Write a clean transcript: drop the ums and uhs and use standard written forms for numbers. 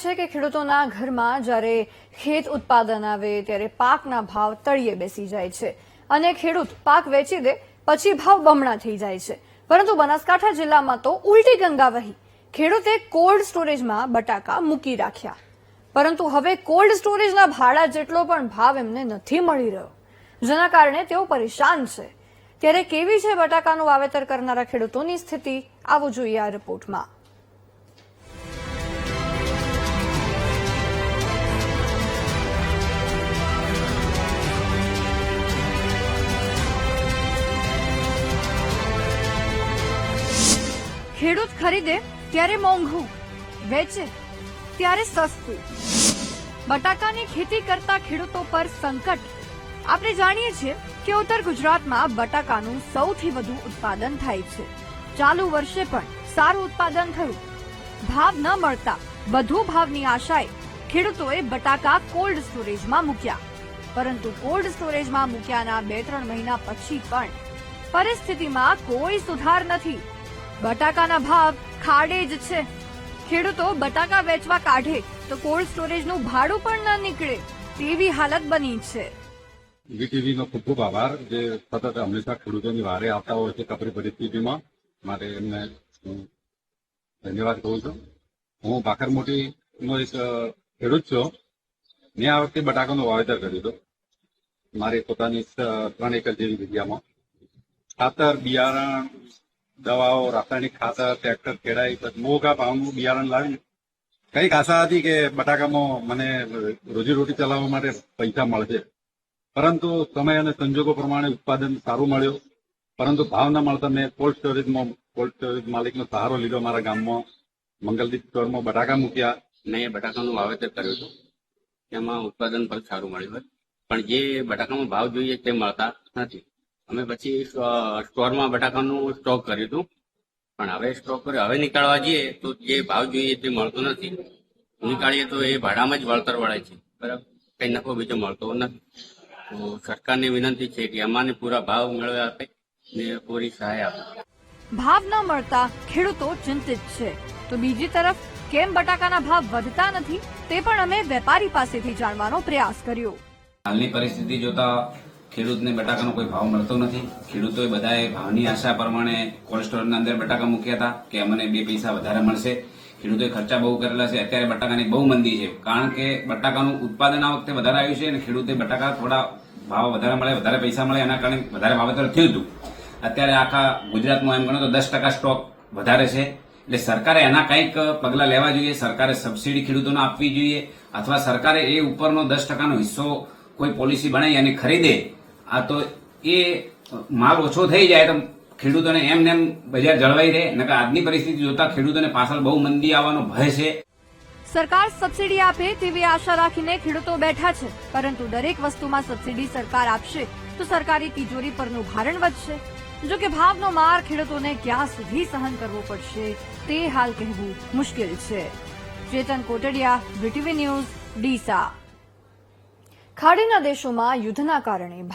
છે કે ખેડૂતોના ઘરમાં જ્યારે ખેત ઉત્પાદન આવે ત્યારે પાકના ભાવ તળિયે બેસી જાય છે અને ખેડૂત પાક વેચી દે પછી ભાવ બમણા થઈ જાય છે। પરંતુ બનાસકાંઠા જિલ્લામાં તો ઉલટી ગંગા વહી। ખેડૂતે કોલ્ડ સ્ટોરેજમાં બટાકા મૂકી રાખ્યા, પરંતુ હવે કોલ્ડ સ્ટોરેજના ભાડા જેટલો પણ ભાવ એમને નથી મળી રહ્યો, જેના કારણે તેઓ પરેશાન છે। ત્યારે કેવી છે બટાકાનું વાવેતર કરનારા ખેડૂતોની સ્થિતિ, આવો જોઈએ આ રિપોર્ટમાં। ખેડૂત ખરીદે ત્યારે મોંઘું, વેચે ત્યારે સસ્તું। બટાકાની ખેતી કરતા ખેડૂતો પર સંકટ। આપણે જાણીએ છીએ કે ઉત્તર ગુજરાતમાં બટાકાનું સૌથી વધુ ઉત્પાદન થાય છે। ચાલુ વર્ષે પણ સારું ઉત્પાદન થયું। ભાવ ન મળતા વધુ ભાવની આશાએ ખેડૂતોએ બટાકા કોલ્ડ સ્ટોરેજમાં મૂક્યા, પરંતુ કોલ્ડ સ્ટોરેજમાં મૂક્યાના 2-3 મહિના પછી પણ પરિસ્થિતિમાં કોઈ સુધાર નથી। બટાકાના ભાવ ખાડે જ છે। ખેડૂતો બટાકા વેચવા કાઢે તો કોલ્ડ સ્ટોરેજનું ભાડું પણ ન નીકળે તેવી હાલત બની છે। વીટીવીનો ખૂબ ખૂબ આભાર, જે સતત હંમેશા ખેડૂતોની વારે આવતા હોય છે કપરી પરિસ્થિતિમાં, માટે એમને હું ધન્યવાદ કહું છું। હું ભાખરમોટીનો એક ખેડૂત છું। મેં આ વખતે બટાકાનું વાવેતર કર્યું હતું મારી પોતાની 3 એકર જેવી જગ્યામાં। ખાતર, બિયારણ, દવાઓ, રાસાયણિક ખાતર, ટ્રેક્ટર, ખેડાઈ, મોંઘા ભાવનું બિયારણ લાવી કઈક આશા હતી કે બટાકામાં મને રોજીરોટી ચલાવવા માટે પૈસા મળશે, પરંતુ સમય અને સંજોગો પ્રમાણે ઉત્પાદન સારું મળ્યું, પરંતુ ભાવ ન મળતા મેં કોલ્ડ સ્ટોરેજ માલિકનો સહારો લીધો। મારા ગામમાં મંગલદીપ સ્ટોરમાં બટાકા મૂક્યા। મેં બટાકાનું વાવેતર કર્યું હતું, તેમાં ઉત્પાદન પણ સારું મળ્યું હોય, પણ જે બટાકામાં ભાવ જોઈએ તે મળતા નથી। અમે પછી સ્ટોરમાં બટાકાનું સ્ટોક કર્યું હતું, પણ હવે સ્ટોક કર્યો, હવે નીકાળવા જઈએ તો જે ભાવ જોઈએ તે મળતો નથી। નીકાળીએ તો એ ભાડામાં જ વળતર વળે છે, બરાબર, કઈ નફો બીજો મળતો નથી। તો સરકારને વિનંતી છે કે અમાને પૂરા ભાવ મેળવ્યા આપે ને પૂરી સહાય આપે। ભાવ ન મળતા ખેડૂતો ચિંતિત છે, તો બીજી તરફ કેમ બટાકાના ભાવ વધતા નથી તે પણ અમે વેપારી પાસેથી જાણવાનો પ્રયાસ કર્યો। હાલની પરિસ્થિતિ જોતા ખેડૂતને બટાકાનો કોઈ ભાવ મળતો નથી। ખેડૂતોએ બધાએ ભાવની આશા પ્રમાણે કોલ્ડ સ્ટોરેજના અંદર બટાકા મૂક્યા હતા કે અમને 2 પૈસા વધારે મળશે। ખેડૂતોએ ખર્ચા બહુ કરેલા છે। અત્યારે બટાકાની બહુ મંદી છે, કારણ કે બટાકાનું ઉત્પાદન આ વખતે વધારે આવ્યું છે અને ખેડૂતે બટાકા થોડા ભાવ વધારે મળે, વધારે પૈસા મળે, એના કારણે વધારે વાવેતર થયું હતું। અત્યારે આખા ગુજરાતમાં એમ ગણો તો 10% સ્ટોક વધારે છે, એટલે સરકારે એના કંઈક પગલા લેવા જોઈએ। સરકારે સબસિડી ખેડૂતોને આપવી જોઈએ, અથવા સરકારે એ ઉપરનો 10%નો હિસ્સો કોઈ પોલિસી બનાવી અને ખરીદે। આ તો એ માલ ઓછો થઈ જાય તો ખેડૂતોને એમ બજાર જળવાઈ રહે, નકર આજની પરિસ્થિતિ જોતા ખેડૂતોને પાછળ બહુ મંદી આવવાનો ભય છે। સરકાર સબસિડી આપે તેવી આશા રાખીને ખેડૂતો બેઠા છે, પરંતુ દરેક વસ્તુમાં સબસિડી સરકાર આપશે તો સરકારી તિજોરી પરનું ભારણ વધશે। જો કે ભાવનો માર ખેડૂતોને ક્યાં સુધી સહન કરવો પડશે તે હાલ કહેવું મુશ્કેલ છે। ચેતન કોટડિયા, વીટીવી ન્યૂઝ, ડીસા। ખાડીના દેશોમાં યુદ્ધના કારણે